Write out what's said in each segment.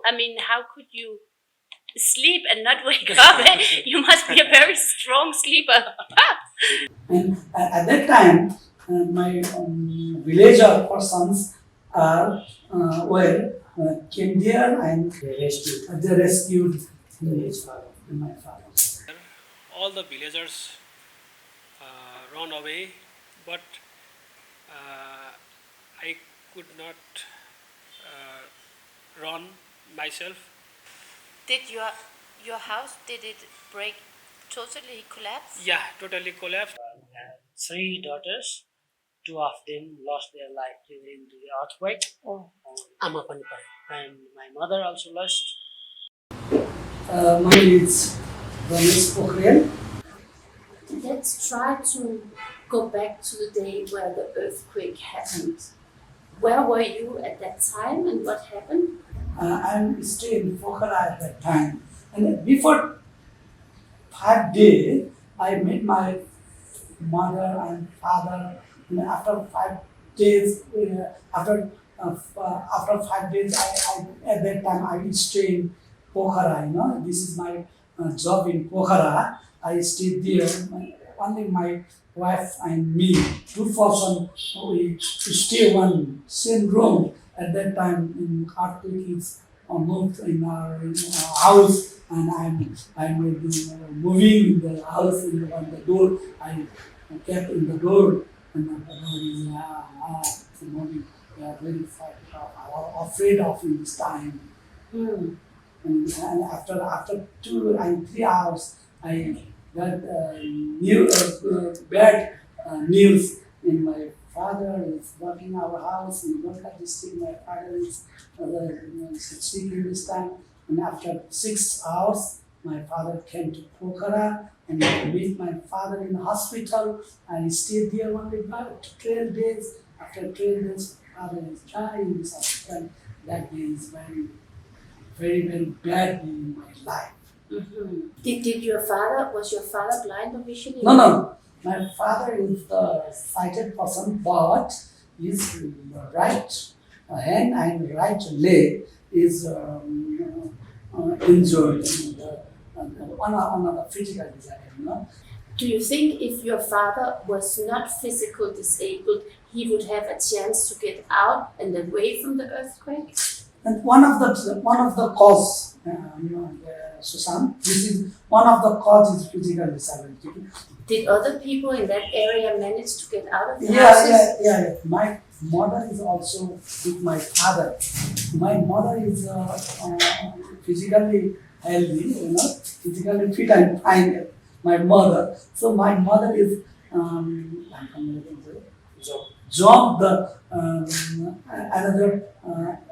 I mean, how could you sleep and not wake up? You must be a very strong sleeper. And at that time, my villager persons came there and they rescued my father. All the villagers ran away, but I could not run myself. Did your house, did it break, totally collapse? Yeah, totally collapsed. Three daughters, two of them lost their life during the earthquake. Oh. Ama pani payo. And my mother also lost. My name is Pratik. Let's try to go back to the day where the earthquake happened. Where were you at that time and what happened? I'm still in Pokhara at that time. And before 5 days, I met my mother and father. And after 5 days, after 5 days, I at that time I will stay in Pokhara. This is my job in Pokhara. I stayed there. Only my wife and me, two persons, we stay one same room. At that time, in earthquake is moved in our house, and I'm moving in the house on the door. I kept in the door, and the door is moving. We are very afraid of in this time. And after 2 and 3 hours, I got bad news. In my father is working our house in Golka district. My father is sick in this time. And after 6 hours, my father came to Pokhara and I met my father in the hospital. I stayed there only about 12 days. After 12 days, father is dying in this hospital. That day is very, very, very bad in my life. Was your father blind or vision? No. My father is the sighted person, but his right hand and right leg is injured on the physical disaster. Do you think if your father was not physically disabled, he would have a chance to get out and away from the earthquake? And one of the cause, Susan, this is one of the cause is physical disability. Did other people in that area manage to get out of the houses? Yeah. My mother is also with my father. My mother is physically healthy, physically fit and fine. My mother. So my mother is job the another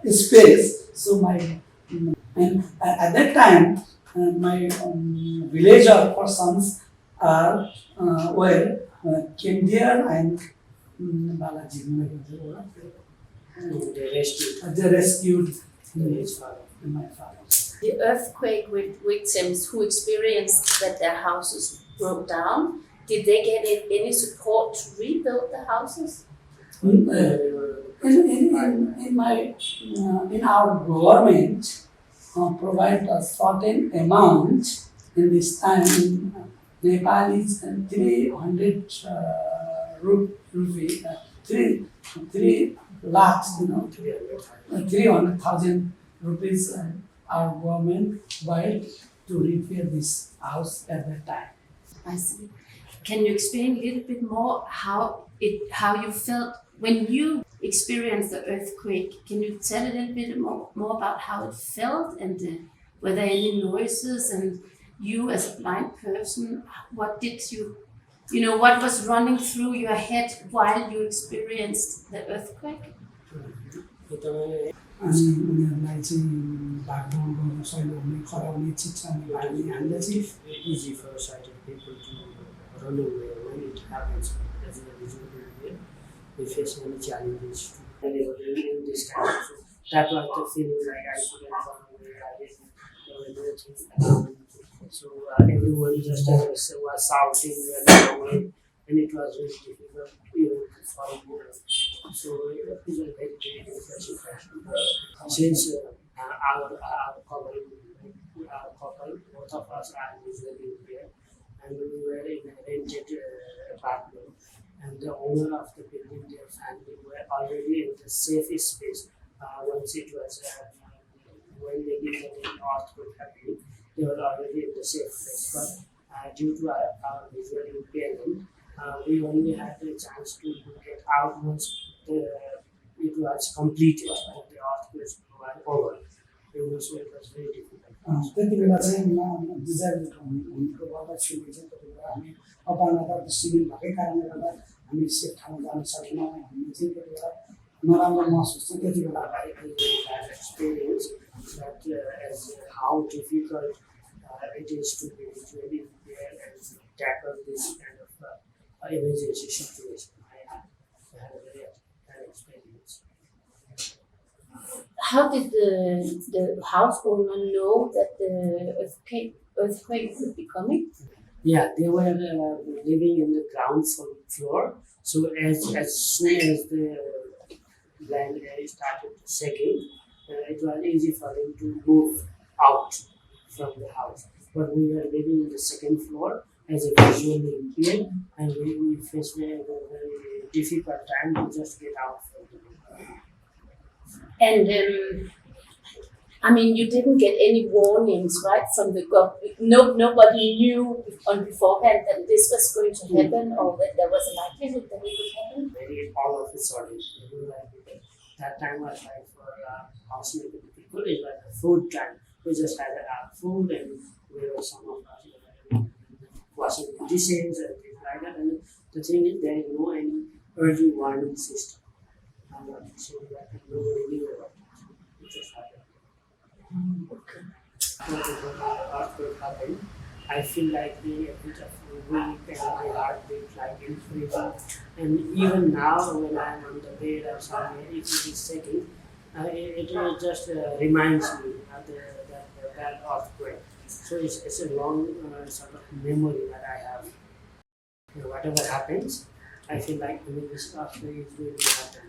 space. So and at that time my villager persons came there and they rescued my father. The earthquake victims who experienced that their houses broke down, did they get any support to rebuild the houses? In our government provide a certain amount in this time in Nepal is 300 rupee, 3 lakhs, 300,000 rupees. Our government provided to repair this house at that time. I see. Can you explain a little bit more how you felt when you experienced the earthquake? Can you tell a little bit more about how it felt and were there any noises? And you as a blind person, what did what was running through your head while you experienced the earthquake? अनि उनीहरूलाई चाहिँ भागदौड गर्न सहिलो हुने खराउने चिच्चाउने भाग्ने हामीलाई चाहिँ Easy for sighted people to run away when it happens. As a result, we face many challenges to in this kind of. So that was the feeling like I couldn't run away. I didn't so everyone just was shouting and away, and it was really difficult to follow. So it was a very difficult situation. Since our couple, both of us are visually impaired, and we were in a rented apartment. And the owner of the building, their family were already in the safe space. Once it was when they knew that an earthquake happening, they were already in the safe place. But due to our visual impairment, we only had the chance to get out once it was completed and the earthquakes were over. So it was very difficult. त्यति बेला चाहिँ म डिजाइबल हुनुको गर्दाखेरि चाहिँ त्यति बेला हामी अपाङ्गता दृष्टिहीन भएकै कारणले गर्दा हामी सेफ ठाउँमा जान सकेनौँ। हामी चाहिँ त्यति बेला नराम्रो महसुस चाहिँ त्यति बेला That experience that as how difficult it is to be visually impaired and tackle this kind of emergency situation. I had a very bad experience. How did the house owner know that the earthquake would be coming? Yeah, they were living in the ground floor. So as soon as the land started shaking, it was easy for them to move out from the house. But we were living in the second floor as a visually impaired, and we faced a very difficult time to just get out from the building. And I mean, you didn't get any warnings, right, from the government? Nobody knew on beforehand that this was going to happen, or that there was a likelihood that it would happen. Very all of a sudden, that time was like for housemaking people. It was a food time. We just had food, and we were some of us washing the dishes and things like that. And the thing is, there is no any early warning system. So that nobody knew about it. It just happened. When the earthquake happened, I feel like a bit of weak and my heartbeat like increasing. And even now, when I'm on the bed or somewhere, if it is shaking, it just reminds me of that earthquake. So it's a long sort of memory that I have. You know, whatever happens, I feel like this earthquake is going to happen.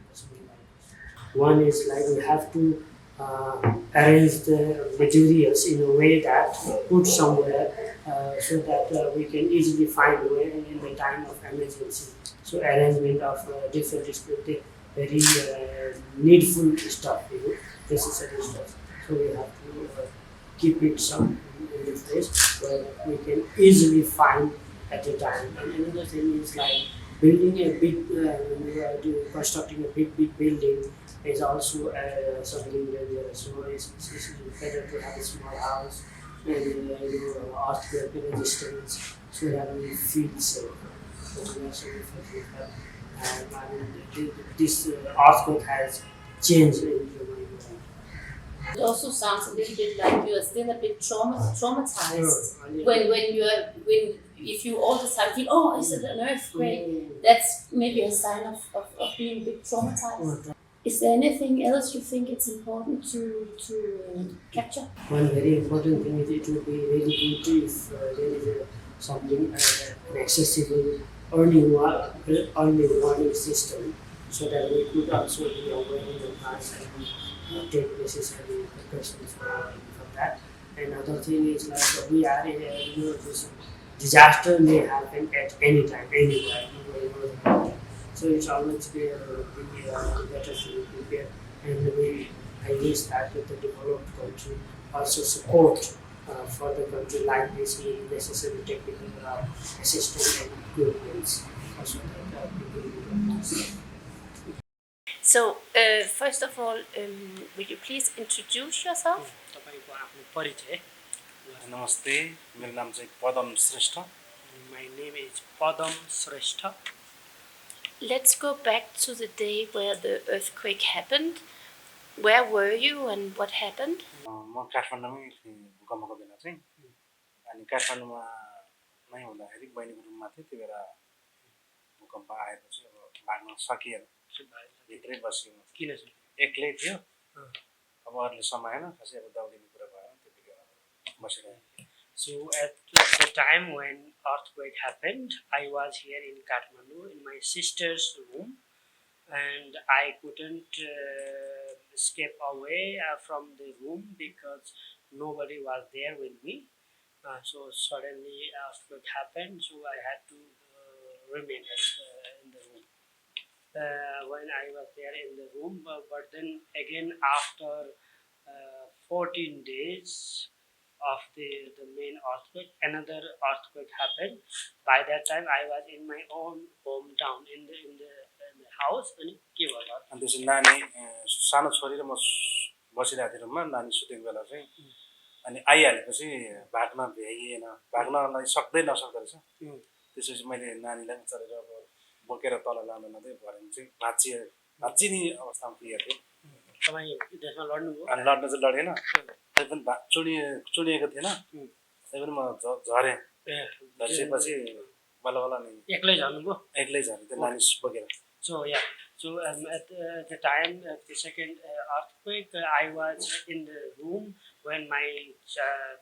One is like we have to arrange the materials in a way that put somewhere so that we can easily find where in the time of emergency. So arrangement of different very needful stuff, necessary stuff. So we have to keep it some in the place where we can easily find at a time. And another thing is like building a big, when we are constructing a big building, is also something dangerous. So it's better to have a small house and earthquake resistance so that we feel safe. So we are so and this earthquake has changed in the world. It also sounds a little bit like you are still a bit traumatized when if you all the time feel, oh, is it an earthquake? That's maybe a sign of being a bit traumatized. Is there anything else you think it's important to capture? One very important thing is it would be really good if there is something an accessible early warning system, so that we could also be aware in advance and take necessary precautions for that. Another thing is like we are in a this disaster may happen at any time, anywhere. So it's always better to be prepared, and I wish that with the developed country also support for the country like this in necessary technical assistance and equipment. Also that So, first of all, will you please introduce yourself? तपाईको आफ्नो परिचय. नमस्ते, मेरो नाम चाहिँ पदम श्रेष्ठ. My name is Padam Shrestha. Let's go back to the day where the earthquake happened. Where were you and what happened? म काठमाडौँमै थिएँ भूकम्पको बेला चाहिँ. अनि काठमाडौँमा नै हुँदाखेरि बहिनीको रुममा थिएँ. त्यो बेला भूकम्प आएपछि अब भाग्न सकिएन. भित्रै बस्यो. किन चाहिँ एक्लै थियो. अब अरूले समाएन. खासै अब दौडिने कुरा भएन. त्यतिकै बसिरहेको. So at the time when earthquake happened, I was here in Kathmandu in my sister's room, and I couldn't escape away from the room because nobody was there with me. So suddenly earthquake happened, so I had to remain in the room. When I was there in the room, but then again after 14 days of the main earthquake, another earthquake happened. By that time, I was in my own hometown in the house. And के भयो अनि त्यसपछि नानी सानो छोरी र म बसिरहेको थिएँ रुममा, नानी सुतेको बेला चाहिँ अनि आइहालेपछि भाग्न भ्याइएन, भाग्नलाई नसक्दो रहेछ। त्यसपछि मैले नानीलाई चढेर अब बोकेर तल लाँदा लाँदै भरे चाहिँ भाँचिने अवस्थामा पुगेको थिएँ। तपाईँ त्यसमा लड्नुभयो? अनि लड्न चाहिँ लडेन, तै पनि चुडिएको थिएन, तै पनि म झरेँ। झरिसकेपछि बल्ल बल्ल नि एक्लै झर्नुभयो? एक्लै झरेँ त्यो नानी बोकेर। So yeah, so at the time at the second earthquake, I was in the room when my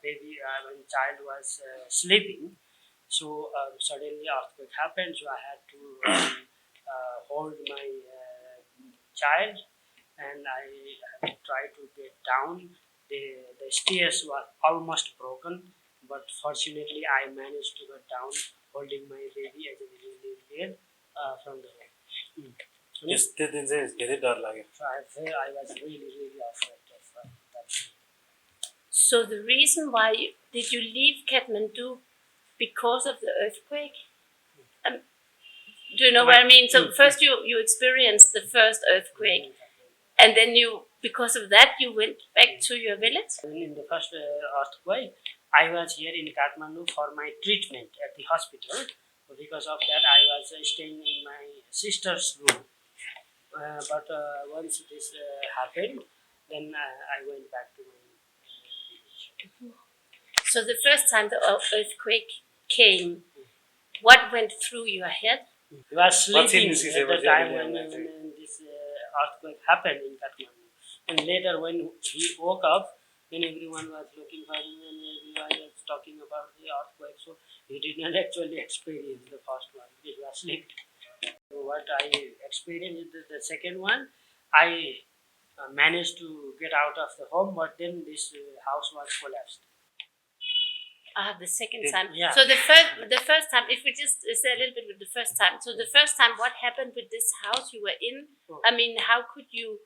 when child was sleeping. So suddenly earthquake happened, so I had to hold my child, and I tried to get down. The stairs were almost broken, but fortunately I managed to get down, holding my baby as a little girl from the home. त्यो दिन चाहिँ धेरै डर लाग्यो। So I was really afraid of that. So the reason why did you leave Kathmandu because of the earthquake? Do you know what I mean? So first you experienced the first earthquake, and then because of that you went back to your village? In the first earthquake, I was here in Kathmandu for my treatment at the hospital. Because of that, I was staying in my sister's room. But once this happened, then I went back to my village. So the first time the earthquake came, what went through your head? He was sleeping at the time when this earthquake happened in Kathmandu. And later when he woke up, then everyone was looking for him and everyone was talking about the earthquake. So he did not actually experience the first one because he was sleeping. So what I experienced the second one, I managed to get out of the home, but then this house was collapsed. The second time. Yeah. So the first time, if we just say a little bit with the first time. So the first time, what happened with this house you were in? I mean, how could you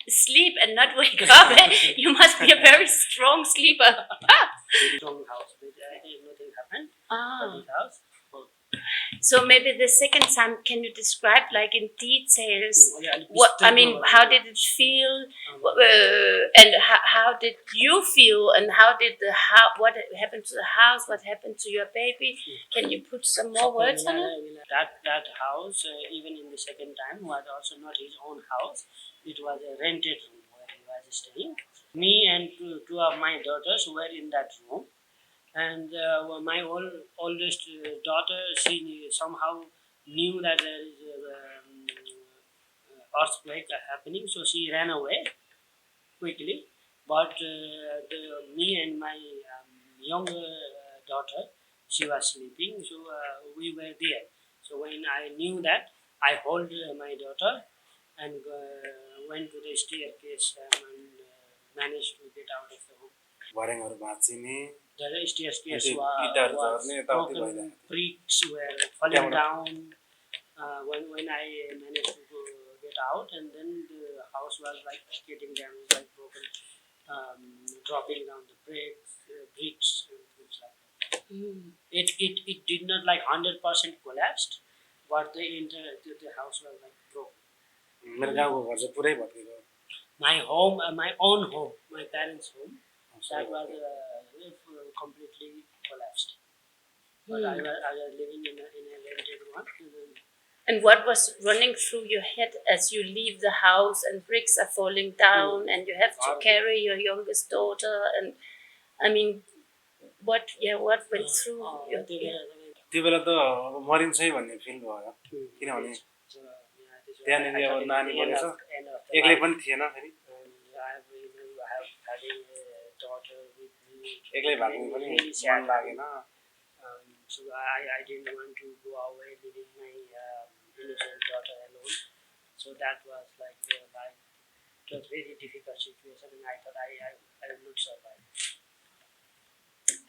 sleep and not wake up? You must be a very strong sleeper. Strong house, but nothing happened. This house. So maybe the second time, can you describe, like in details, how did it feel, and how did you feel, and what happened to the house, what happened to your baby? Can you put some more words on it? That house, even in the second time, was also not his own house. It was a rented room where he was staying. Me and two of my daughters were in that room. And my oldest daughter, she somehow knew that there is earthquake happening, so she ran away quickly. But me and my younger daughter, she was sleeping, so we were there. So when I knew that, I held my daughter and went to the staircase and managed to get out of the home. The staircase was broken, bricks were falling down. When I managed to get out, and then the house was like getting damaged, like broken, dropping down the bricks and things like that. It did not like 100% collapsed, but the house was like broken. My home, my own home, my parents' home, that was completely collapsed. But I was living in a rented one. And what was running through your head as you leave the house and bricks are falling down and you have to carry your youngest daughter? And I mean, what went through your head? त्यो बेला त मरिन्छै भन्ने fill भयो, किनभने त्यहाँनिर अब नानी बनेछ, एक्लै पनि थिएन, फेरि एक्लै भाग्नु पनि मन लागेन. So I didn't want to go away leaving my innocent daughter alone. So that was like it was very difficult situation, and I thought I will not survive.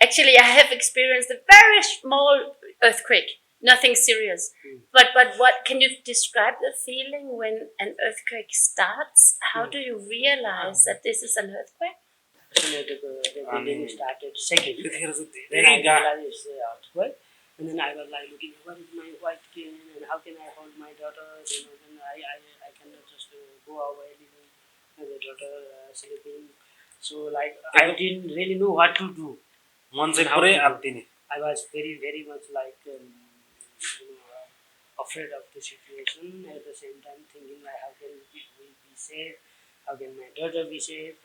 Actually, I have experienced a very small earthquake, nothing serious. But what can you describe the feeling when an earthquake starts? How do you realize that this is an earthquake? So the building started shaking. त्यतिखेर चाहिँ Then धेरै I realized it's an earthquake, and then I was like looking, what is my white cane, and how can I hold my daughter? Then I cannot just go away leaving the daughter sleeping. So like I didn't really know what to do. मन चाहिँ पुरै आत्तिने I was very much like afraid of the situation. At the same time, thinking like, how can we be safe? How can my daughter be safe?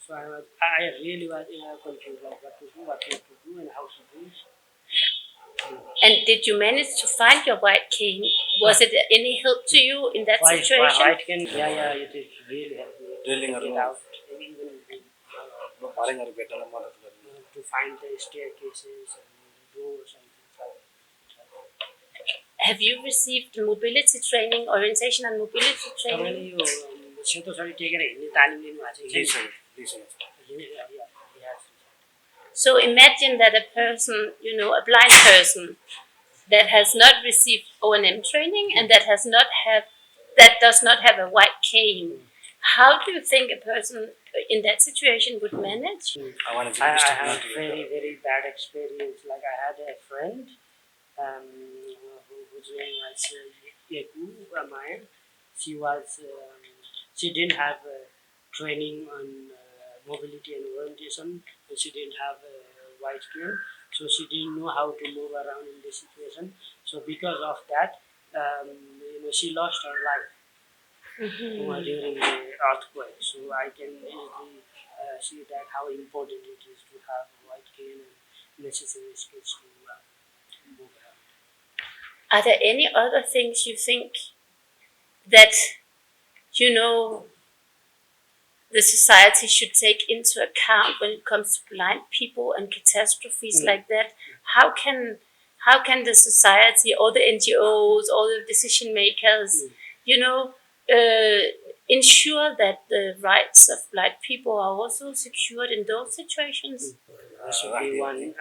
So I really was confused, like what to do, and how to do. And did you manage to find your white cane? Was it any help to you in that situation? White cane, yeah, it is really helped me to get out, even भर्याङहरु भेट्नलाई मद्दत गर्ने to find the staircases and the doors and things like that. Have you received mobility training, orientation and mobility training? तपाईँले यो सेतो साडी टेकेर हिँड्ने तालिम लिनु भएको छ So imagine that a person, a blind person that has not received O&M training and that does not have a white cane. How do you think a person in that situation would manage? I had very bad experience. Like I had a friend whose name was Yeku Maya. She didn't have training on mobility and orientation, and she didn't have a white cane, so she didn't know how to move around in this situation. So because of that, she lost her life during the earthquake. So I can easily see that how important it is to have a white cane and necessary skills to move around. Are there any other things you think that the society should take into account when it comes to blind people and catastrophes like that? How can the society or the NGOs or the decision makers, ensure that the rights of blind people are also secured in those situations? There should be one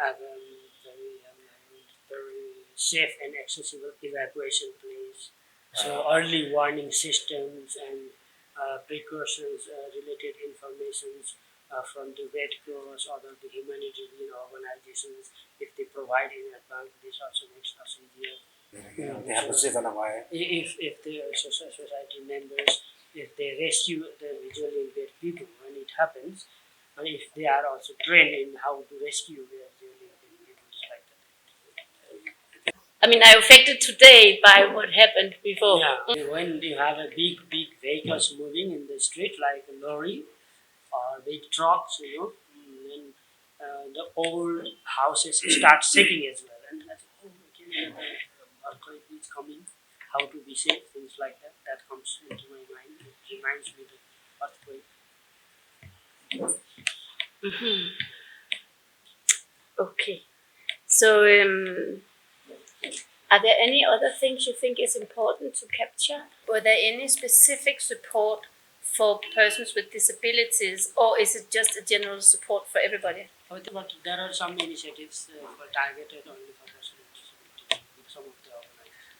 very safe and accessible evacuation place. So early warning systems and precautions related informations from the Red Cross or the humanitarian organizations, if they provide in advance, this also makes us easier. If the society members, if they rescue the visually impaired people when it happens, and if they are also trained in how to rescue the visually impaired people, like that. I mean, I'm affected today by what happened before. Yeah. When you have a big vehicles moving in the street, like a lorry or big trucks, then the old houses start shaking as well. And that's, earthquake is coming, how to be safe, things like that. That comes into my mind. It reminds me of the earthquake. Okay. So, are there any other things you think is important to capture? Were there any specific support for persons with disabilities, or is it just a general support for everybody? But there are some initiatives targeted only for persons with disabilities with some of the organizations.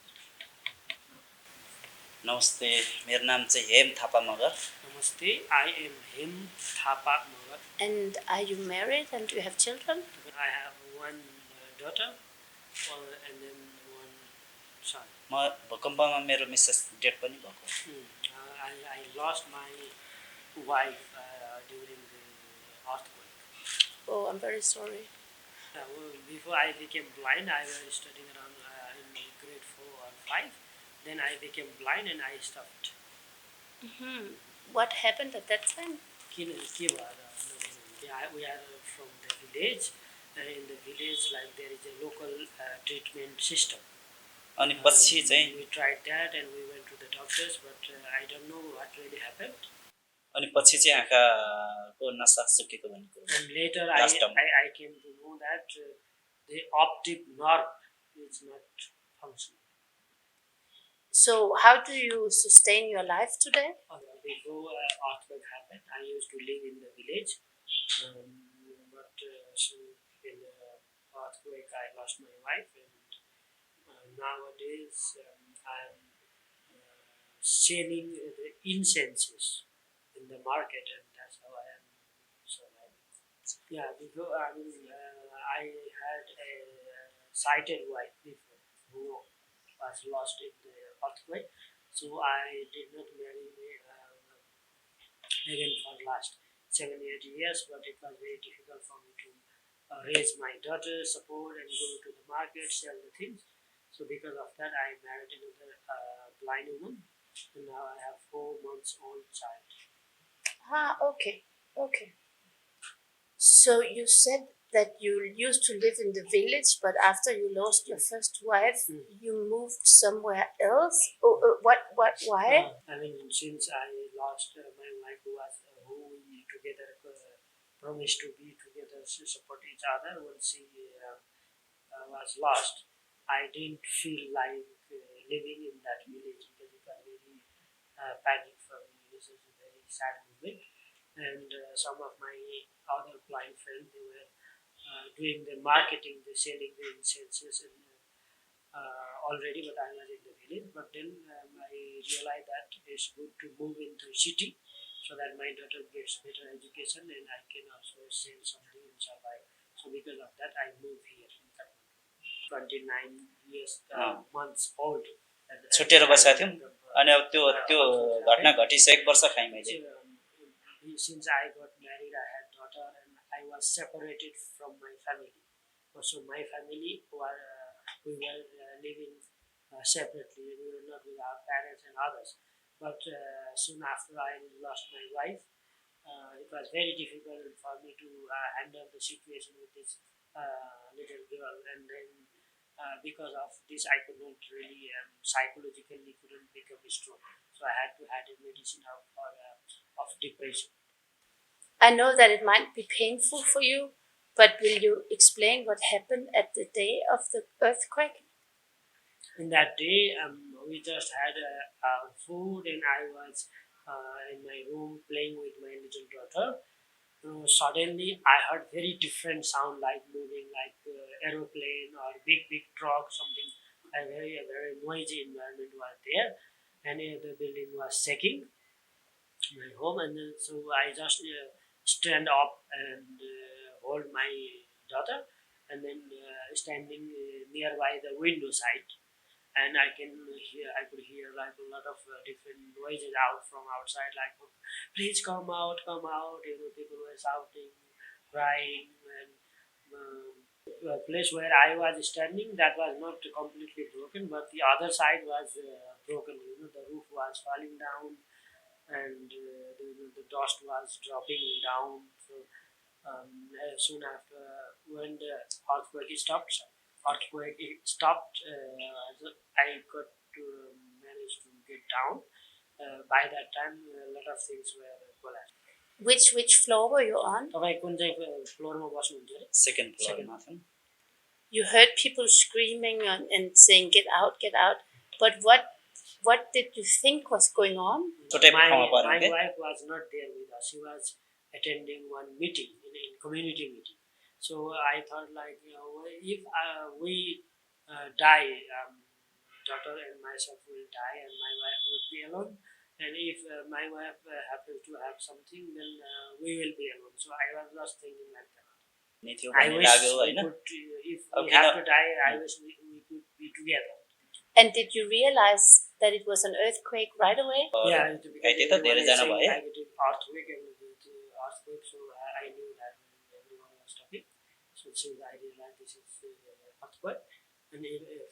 नमस्ते, मेरो नाम चाहिँ हेम थापा मगर. Namaste, I am Hem Thapa Magar. And are you married and do you have children? I have one daughter and then one son. म भूकम्पमा मेरो Mrs death पनि भएको. I lost my wife during the earthquake. Oh, I'm very sorry. Before I became blind, I was studying around in grade 4 or 5. Then I became blind and I stopped. What happened at that time? We are from the village. In the village, like there is a local treatment system. अनि पछि चाहिँ We tried that and we went to the doctors, but I don't know what really happened. अनि पछि चाहिँ आँखाको नसा सुकेको भन्ने कुरा. And later I came to know that the optic nerve is not functioning. So how do you sustain your life today? Before earthquake happened, I used to live in the village, but so in the earthquake, I lost my wife, and nowadays I'm selling the incenses in the market, and that's how I am surviving. Yeah, because I had a sighted wife before who was lost in the earthquake, so I did not marry again for last 7 8 years. But it was very difficult for me to raise my daughter, support, and go to the market, sell the things. So because of that, I married another blind woman, and now I have 4 months old child. Ah, okay, okay. So you said that you used to live in the village, but after you lost your first wife, you moved somewhere else. Oh, why? I mean, since I lost my wife, who we together promised to be together, to support each other. When she was lost, I didn't feel like living in that village because it was very panic for me. This is a very sad moment. And some of my other blind friends, they were doing the marketing, the selling the incenses and already, but I was in the village. But then I realized that it's good to move into city so that my daughter gets better education and I can also sell something and survive. So because of that, I moved here in Kathmandu. 29 years months old. छुट्टिएर बसेको थियौँ अनि अब त्यो घटना घटिसकेको वर्ष खाएँ मैले Since I got married, I had daughter, and I was separated from my family. So my family we were living separately. We were not with our parents and others. But soon after I lost my wife, it was very difficult for me to handle the situation with this little girl. And then because of this, I could not really psychologically couldn't become strong. So I had to have a medicine of depression. I know that it might be painful for you, but will you explain what happened at the day of the earthquake? In that day, we just had our food, and I was in my room playing with my little daughter. Suddenly, I heard very different sound, like moving, like aeroplane or big truck, something. A very noisy environment was there, and the building was shaking. My home, and then so I just stand up and hold my daughter, and then standing nearby the window side, and I could hear like a lot of different noises out from outside, like please come out, come out. People were shouting, crying, and the place where I was standing, that was not completely broken, but the other side was broken. The roof was falling down, and the dust was dropping down. So soon after, when the earthquake stopped, I got to manage to get down. By that time, a lot of things were collapsed. Which floor were you on? तपाईँ कुन चाहिँ फ्लोरमा बस्नुहुन्थ्यो अरे? Second फ्लोरमा छन् You heard people screaming and saying, "Get out, get out!" But what did you think was going on? My wife was not there with us. She was attending one meeting in community meeting. So I thought, like, if we die, daughter and myself will die, and my wife would be alone. And if my wife happens to have something, then we will be alone. So I was just thinking like that. I wish we could, if we have to die, I wish we could be together. And did you realize that it was an earthquake right away? Yeah, earthquake, so I knew that everyone was talking. So since I realized this is earthquake, and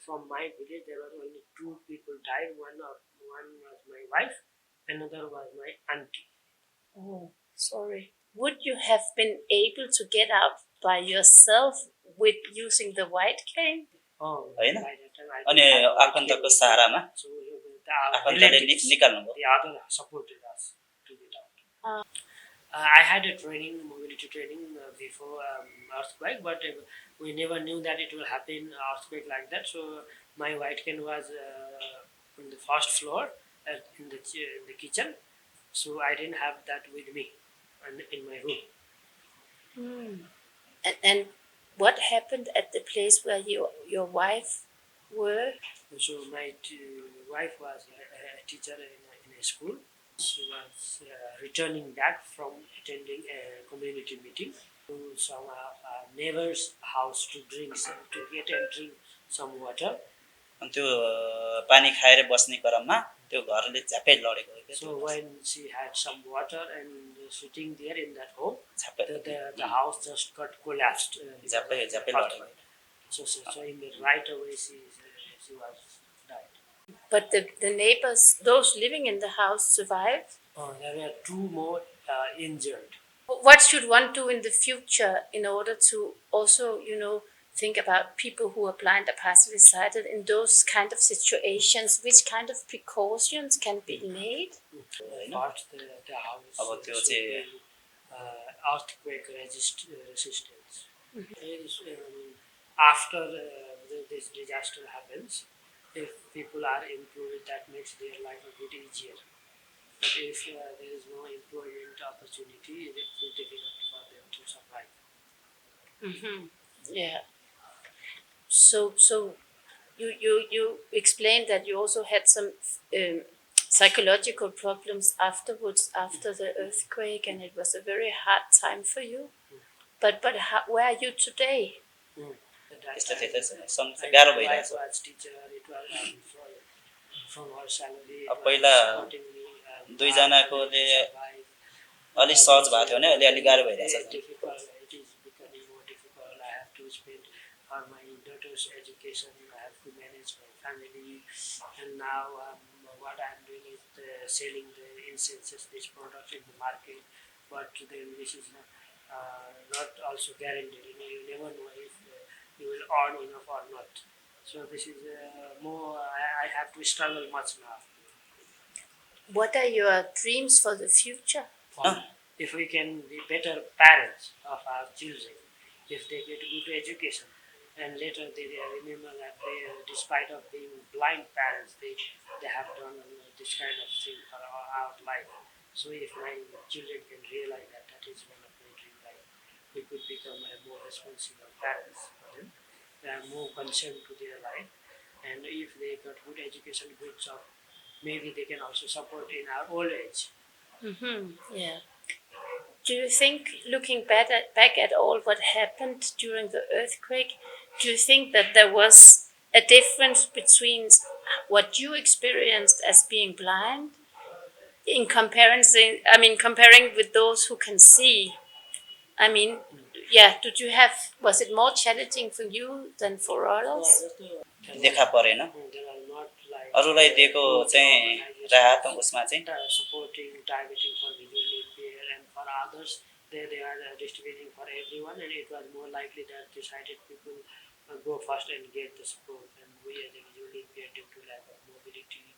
from my village there were only 2 people died. One was my wife, another was my auntie. Oh, sorry. Would you have been able to get out by yourself with using the white cane? Oh, होइन by that time I अनि didn't have a आफन्तको cane. सहारामा So आफन्तले निकाल्नुभयो the other supported us to get out. I had a mobility training before earthquake, but we never knew that it will happen earthquake like that. So my white cane was on the first floor in the kitchen. So I didn't have that with me and in my room. And what happened at the place where your wife were? So my wife was a teacher in a school. She was returning back from attending a community meeting to some neighbor's house to get and drink some water. अनि त्यो पानी खाएर बस्ने क्रममा त्यो घरले झ्यापै लडेको हो So when she had some water and sitting there in that home, झ्यापै the house just got collapsed. झ्यापै झ्यापै लडेको So in the right away she was died. But the neighbors, those living in the house, survived? There were 2 more injured. What should one do in the future in order to also, think about people who are blind or partially sighted in those kind of situations? Which kind of precautions can be made? Part the house अब त्यो चाहिँ earthquake resistance. After this disaster happens, if people are employed, that makes their life a bit easier. But if there is no employment opportunity, it's difficult for them to survive. Yeah. So you explained that you also had some psychological problems afterwards after the earthquake, and it was a very hard time for you. But where are you today? त्यस्तो थियो त गाह्रो भइरहेछ was teacher, it was from her salary. अब पहिला दुईजनाकोले अलि सहज भएको थियो भने अहिले अलि गाह्रो भइरहेछ Difficult. It is becoming more difficult. I have to spend for my daughter's education. I have to manage my family, and now what I am doing is selling the incenses, this product in the market. But then this is not also guaranteed. You never know if you will earn enough or not. So this is more. I have to struggle much now. What are your dreams for the future? If we can be better parents of our children, if they get good education, and later they remember that they, despite of being blind parents, they have done this kind of thing for our life. So if my children can realize that, that is one of my dream life, we could become a more responsible parents for them. They are more concerned to their life, and if they got good education, good job, maybe they can also support in our old age. Yeah. Do you think, looking back at all what happened during the earthquake, do you think that there was a difference between what you experienced as being blind in comparison? I mean, comparing with those who can see. I mean, yeah. Was it more challenging for you than for others? देखा परेन अरूलाई दिएको चाहिँ राहत उसमा चाहिँ supporting targeting for visually impaired, and for others they are distributing for everyone, and it was more likely that the sighted people go first and get the support, and we as a visually impaired due to lack of mobility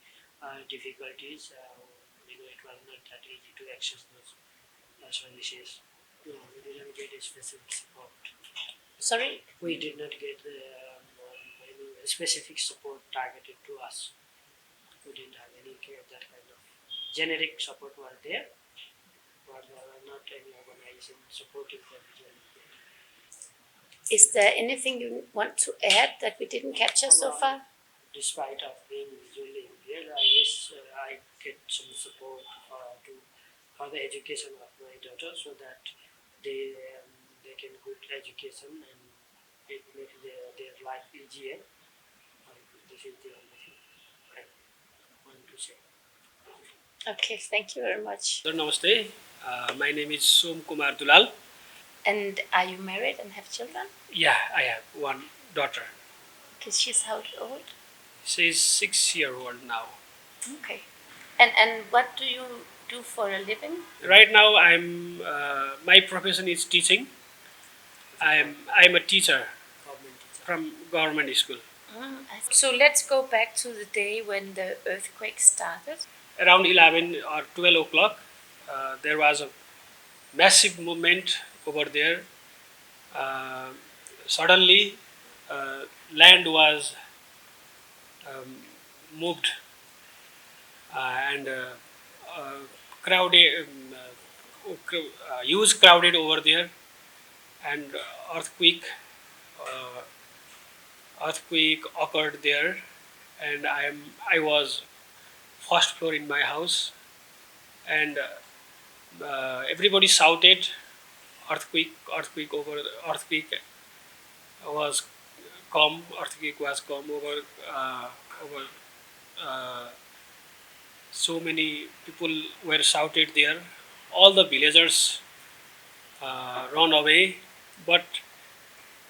difficulties, it was not that easy to access those services. We didn't get a specific support. Sorry? We did not get the specific support targeted to us. We didn't have any that kind of generic support was there, but there were not any organization supporting the visually impaired. Is there anything you want to add that we didn't capture so far? Despite of being visually impaired, I wish I get some support for the education of my daughter, so that they can good education and it makes their life easier. This is the only thing I want to say. Okay, thank you very much. Namaste. My name is Som Kumar Dulal. And are you married and have children? Yeah, I have one daughter. Okay, she's how old? She's 6-year-old now. Okay. And what do you do for a living? Right now, my profession is teaching. I'm a teacher from government school. So let's go back to the day when the earthquake started. Around 11 or 12 o'clock, there was a massive movement over there. Suddenly, land was moved and crowded, huge crowded over there, and uh, earthquake occurred there, and I was first floor in my house, and everybody shouted, earthquake over, earthquake was earthquake was come over, over. Uh, so many people were shouted there. All the villagers run away, but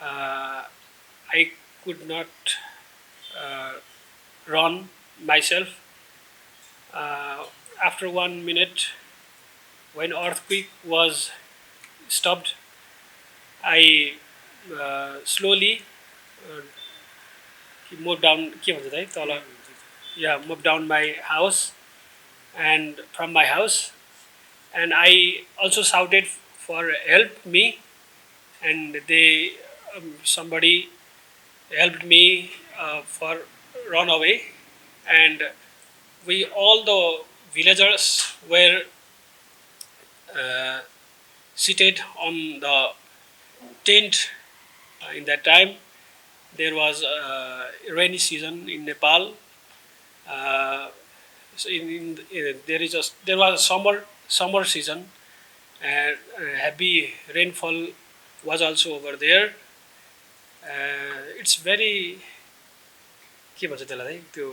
I could not uh, run myself. Uh, After 1 minute, when earthquake was stopped, I slowly uh, moved down. के भन्छ त है तल? Yeah, moved down my house, and from my house, and I also shouted for help me, and somebody helped me for run away, and we all the villagers were uh, seated on the tent. In that time, there was rainy season in Nepal. So there was a summer season, and heavy rainfall was also over there. It's very के भन्छ त्यसलाई त्यो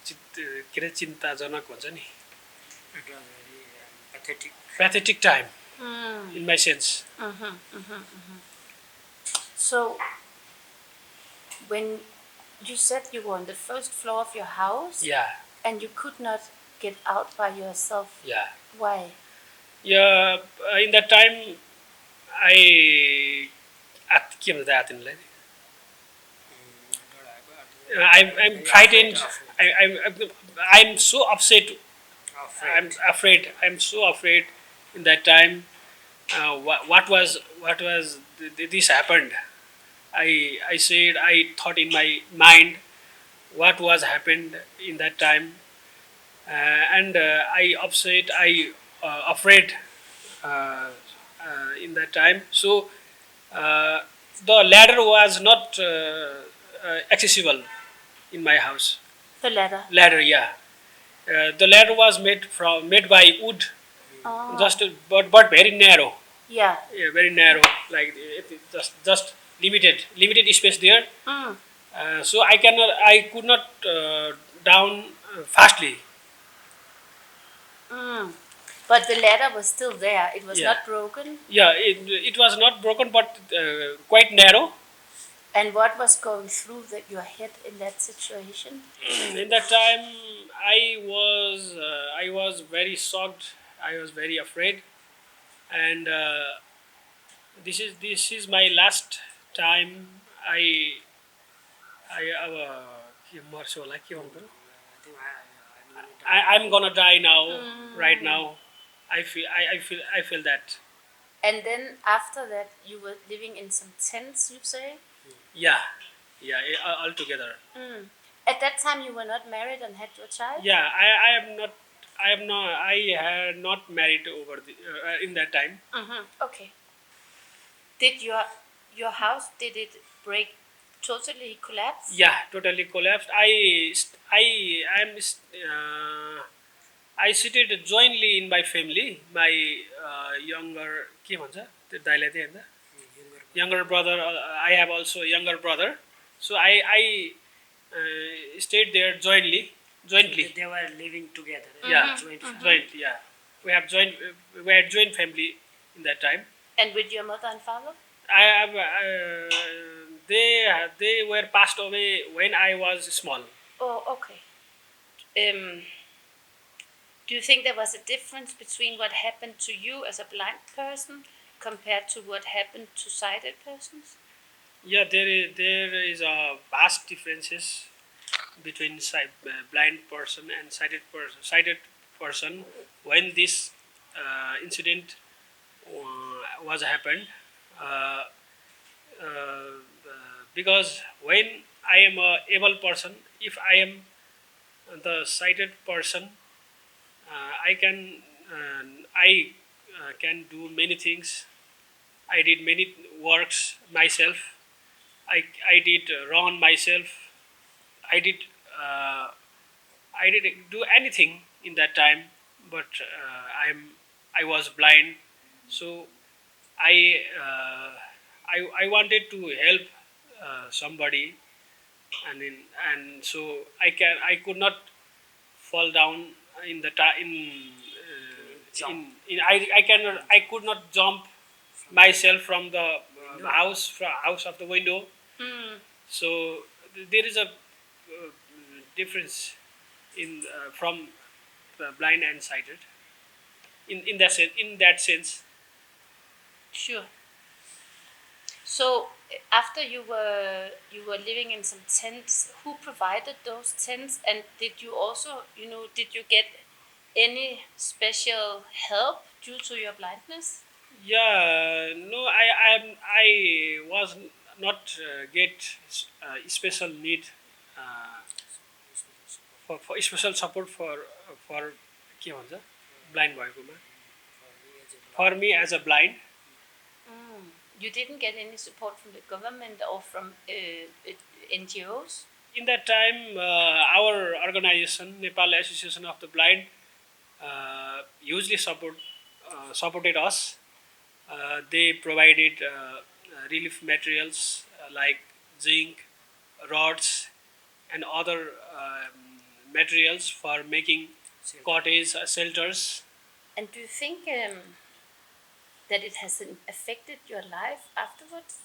के अरे चिन्ताजनक भन्छ नि. It was very pathetic. Pathetic time in my sense. So, when you said you were on the first floor of your house, Yeah, and you could not get out by yourself, yeah. why? Yeah, in that time, के भन्छ आतिनलाई? I'm frightened. I'm so upset. I'm afraid. I'm so afraid. In that time, what was this happened? I said, I thought in my mind what was happened in that time, and I upset. I afraid in that time. So the ladder was not accessible in my house. The ladder. Ladder, yeah. The ladder was made by wood, Oh. but very narrow. Yeah. Yeah, very narrow. Like just limited space there. So I could not down fastly. But the ladder was still there. It was Yeah. not broken. Yeah, it was not broken, but quite narrow. And what was going through your head in that situation? In that time, I was very shocked. I was very afraid, and this is my last time. के मर्छु होला के भन्नु पर्यो? I'm gonna die now. Right now, I feel that. And then after that, you were living in some tents, you say? Yeah, all together. At that time, you were not married and had your child? Yeah, I had not married over in that time. Okay. Did your house, did it break, totally collapse? Yeah, totally collapsed. I seated jointly in my family. My younger के भन्छ त्यो दाइलाई चाहिँ हैन younger brother. I have also a younger brother. So I stayed there jointly. They were living together. Yeah, Joint. Yeah. We had joint family in that time. And with your mother and father? I have they were passed away when I was small. Oh, okay. Do you think there was a difference between what happened to you as a blind person compared to what happened to sighted persons? Yeah, there is a vast differences between blind person and sighted person when this incident was happened. Because when I am a able person, if I am the sighted person, I can do many things. I did many works myself. I did run myself. I did uh, I didn't do anything in that time, but I was blind, so I uh, I wanted to help somebody, and so I could not fall down in the I could not jump myself from the house of the window. Mm. So there is a difference in from blind and sighted in that sense. Sure. So after you were living in some tents, who provided those tents, and did you also did you get any special help due to your blindness? Yeah, no, I was not get special need uh, for special support for के भन्छ blind भएकोमा. For me as a blind, Mm. You didn't get any support from the government or from NGOs? in that time our organization Nepal Association of the Blind hugely supported us. They provided relief materials like zinc, rods, and other materials for making cottage shelters. And do you think that it has affected your life afterwards?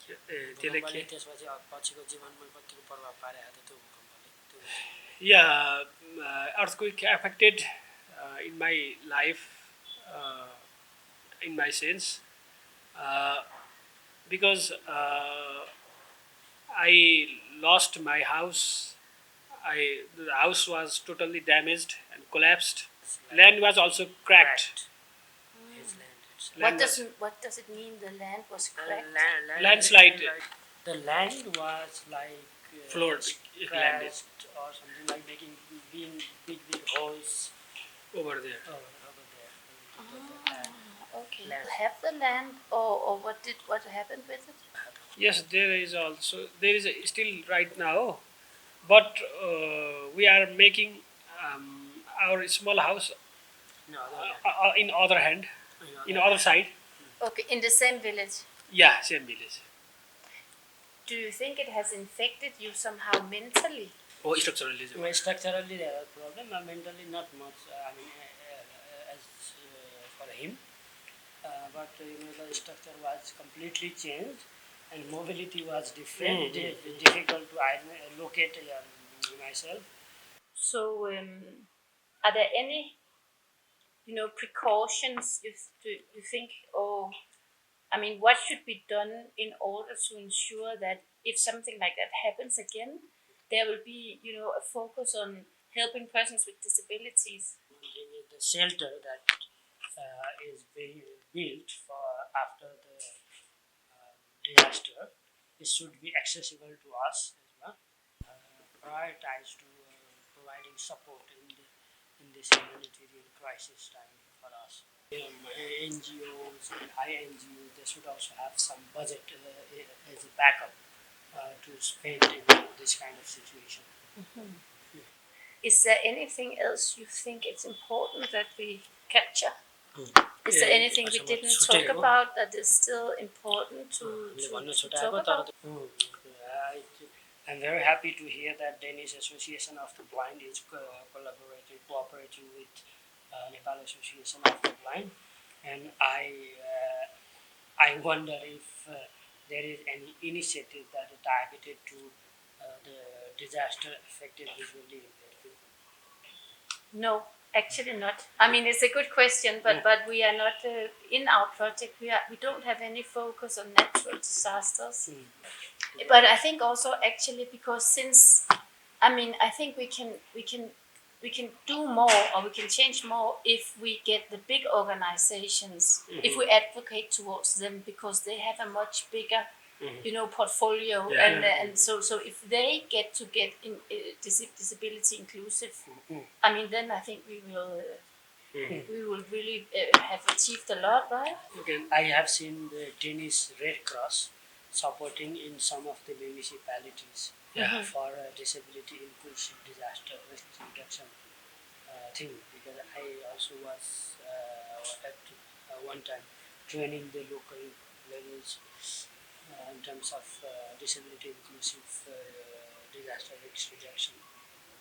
त्यसले भूकम्पले के- त्यसपछि पछिको जीवनमा कतिको प्रभाव पारेको थियो त्यो भूकम्पले त्यो Yeah, earthquake affected in my life, in my sense, uh, because I lost my house. The house was totally damaged and collapsed. Land was also cracked. his land itself. Land was- What does it mean? The land was cracked. Landslide. The land was like Floored, it landed. crashed or something like making being big holes over there. over there. Okay. Land. You have the land, or what happened with it? Yes, there is still right now, but we are making our small house No, other land. in other hand, in other side. Okay, in the same village. Yeah, same village. Do you think it has infected you somehow mentally? Oh, structurally. Well, structurally there are problem, mentally not much. As for him, but the structure was completely changed, and mobility was different. Difficult to locate myself. So, are there any, precautions you think, I mean, what should be done in order to ensure that if something like that happens again, there will be, a focus on helping persons with disabilities? The shelter that is being built for after the disaster, it should be accessible to us as well. Prioritize to providing support in this humanitarian crisis time for us. NGOs and INGOs, they should also have some budget as a backup to spend in this kind of situation. Is there anything else you think it's important that we capture? Is there anything we didn't talk about that is still important to talk about? I'm very happy to hear that Danish Association of the Blind is cooperating with Nepal Association of the Blind, and I wonder if there is any initiative that is targeted to the disaster affected visually impaired people. No, actually not. I mean, it's a good question, but we are not in our project. We don't have any focus on natural disasters. But I think also actually because I think we can do more, or we can change more if we get the big organizations, if we advocate towards them, because they have a much bigger you know, portfolio, and so if they get in disability inclusive, I mean, then I think we will really have achieved a lot, right? Again, I have seen the Danish Red Cross supporting in some of the municipalities for disability inclusive disaster risk reduction thing, because I also was at one time training the local levels in terms of disability inclusive disaster risk reduction.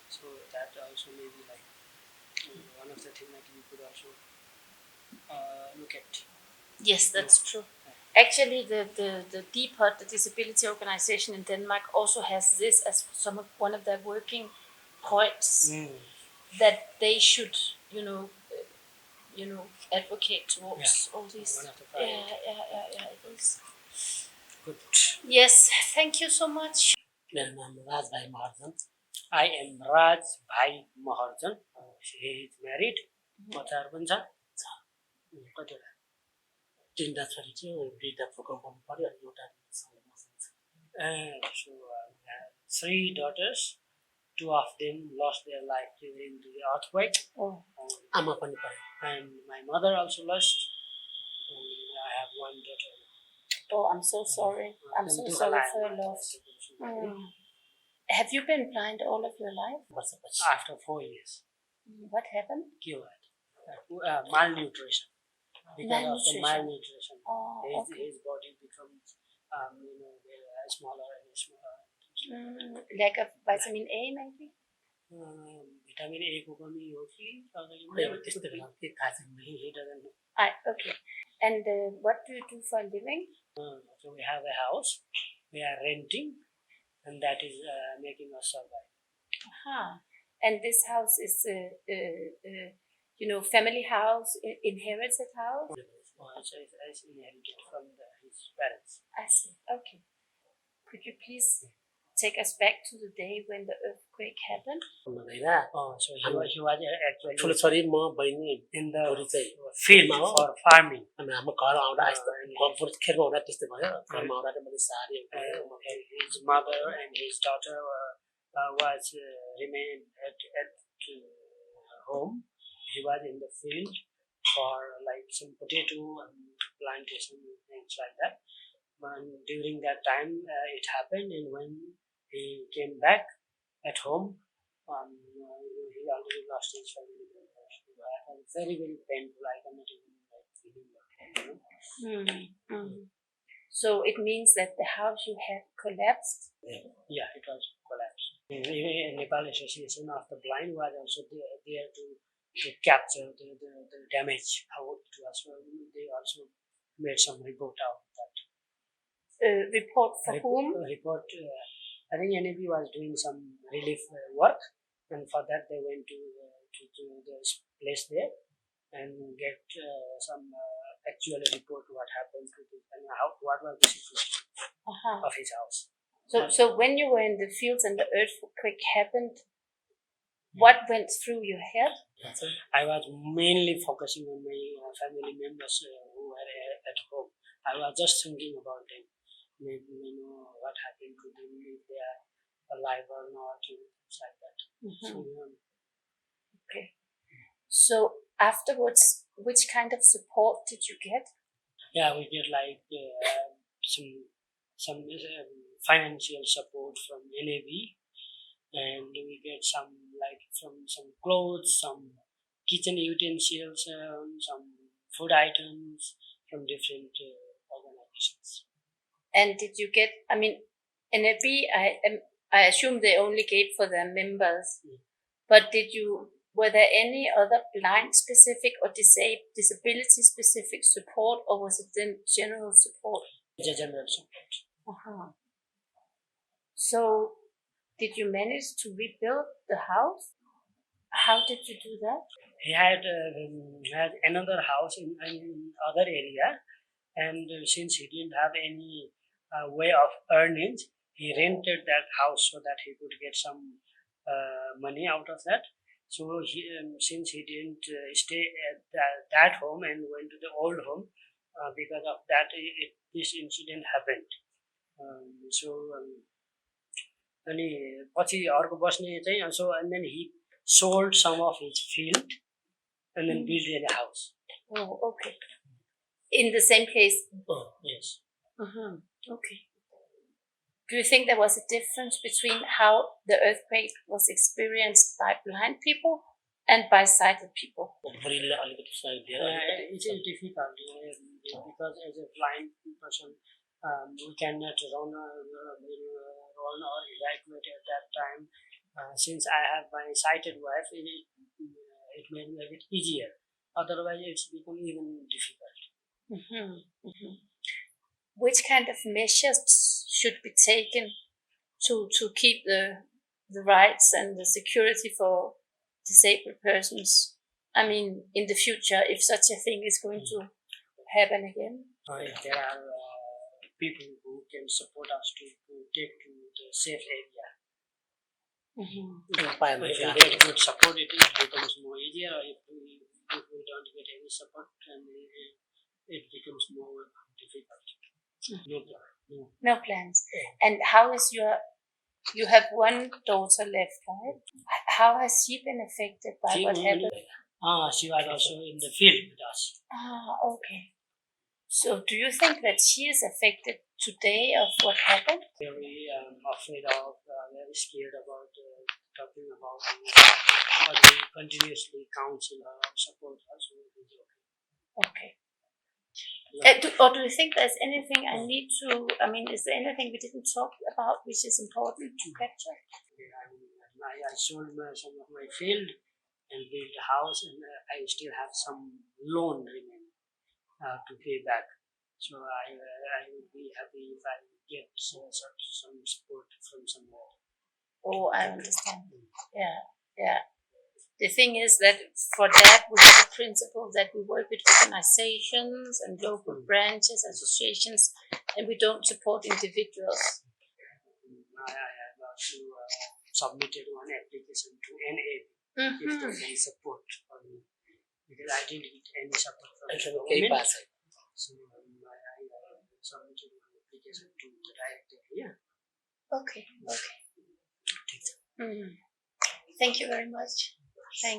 So that also may be like one of the things that you could also look at. Yes, that's true. Actually, the DPOD, the Disability Organization in Denmark, also has this as one of their working points, that they should, you know, advocate towards all these. One of the priorities. Yeah, it is. Good. Yes, thank you so much. मेरो नाम राज भाइ Maharjan. I am Raj Bhai Maharjan. He is married. बच्चाहरू पनि छ। कतिवटा? 3टा छोरी थियो, 2टा भूकम्पमा पर्यो अनि एउटा So we have 3 daughters. 2 of them lost their life during the earthquake. आमा पनि पर्यो। And my mother also lost. I have 1 daughter. Oh, I'm so sorry. I'm so sorry for your loss. Have you been blind all of your life? After 4 years. What happened? Malnutrition. Because of the malnutrition, Oh, his body becomes smaller and smaller. Lack of vitamin A, maybe? Vitamin A को कमी हो कि त्यस्तै बेला के थाहा छैन। he doesn't know. Okay. And what do you do for a living? So we have a house, we are renting, and that is making us survive. And this house is, family house, inherited house? It's inherited from his parents. I see. Okay. Could you please take us back to the day when the earthquake happened? So he was actually ठुलो छोरी म बहिनी in the चाहिँ field for farming. अनि हाम्रो घर आउँदा घरपुर खेलमा हुँदा त्यस्तै भयो। घरमा आउँदा मैले सारी His mother and his daughter was remained at home. He was in the field for like some potato and plantation and things like that. And during that time it happened, and when he came back at home, he already lost his family members. It was very, very painful. I cannot even feel it. So it means that the house you had collapsed? Yeah, it was collapsed. The Nepal Association of the Blind was also there to capture the damage, how it was. They also made some report out of that. Report for whom? Report. I think NAB was doing some relief work, and for that they went to the place there and get some actual report what happened to the and what was the situation of his house. So when you were in the fields and the earthquake happened, what went through your head? I was mainly focusing on my family members who were at home. I was just thinking about them. Maybe what happened to them, if they are alive or not, things like that. Okay. So afterwards, which kind of support did you get? Yeah, we get like some financial support from NAB, and we get some clothes, some kitchen utensils, some food items from different organizations. And did you get? I mean, NAB. I assume they only gave for their members, but were there any other blind specific or disability specific support, or was it then general support? General support. So, did you manage to rebuild the house? How did you do that? He had another house in other area, and since he didn't have any way of earnings, he rented that house so that he could get some money out of that. So since he didn't stay at that home and went to the old home, because of that this incident happened. सो अनि पछि अर्को बस्ने चाहिँ so and then he sold some of his field and then build an house. Oh, okay. In the same place. Yes. Okay. Do you think there was a difference between how the earthquake was experienced by blind people and by sighted people? It is difficult because as a blind person, we cannot run or evacuate at that time. Since I have my sighted wife, it may be a bit easier. Otherwise, it's become even difficult. Which kind of measures should be taken to keep the rights and the security for disabled persons? I mean, in the future, if such a thing is going to happen again? If there are people who can support us to take to the safe area. If we get good support, it becomes more easier. If we don't get any support, then it becomes more difficult. No plans. And how is you have one daughter left, right? How has she been affected by what happened? She was also in the field with us. Okay. So do you think that she is affected today of what happened? Very afraid of, very scared about talking about it. But we continuously counsel her, support her, so it is okay. Okay. Or do you think there's anything I need to, I mean, is there anything we didn't talk about which is important to capture? I sold some of my field and built a house, and I still have some loan remaining to pay back. So I would be happy if I get some support from somewhere. Oh, I understand. Yeah. The thing is that for that we have a principle that we work with organizations and local branches, associations, and we don't support individuals. I have also submitted one application to NAB if they can support for me, because I didn't get any support from the government. So I submitted one application to the director here. Okay. Thank you very much. Thank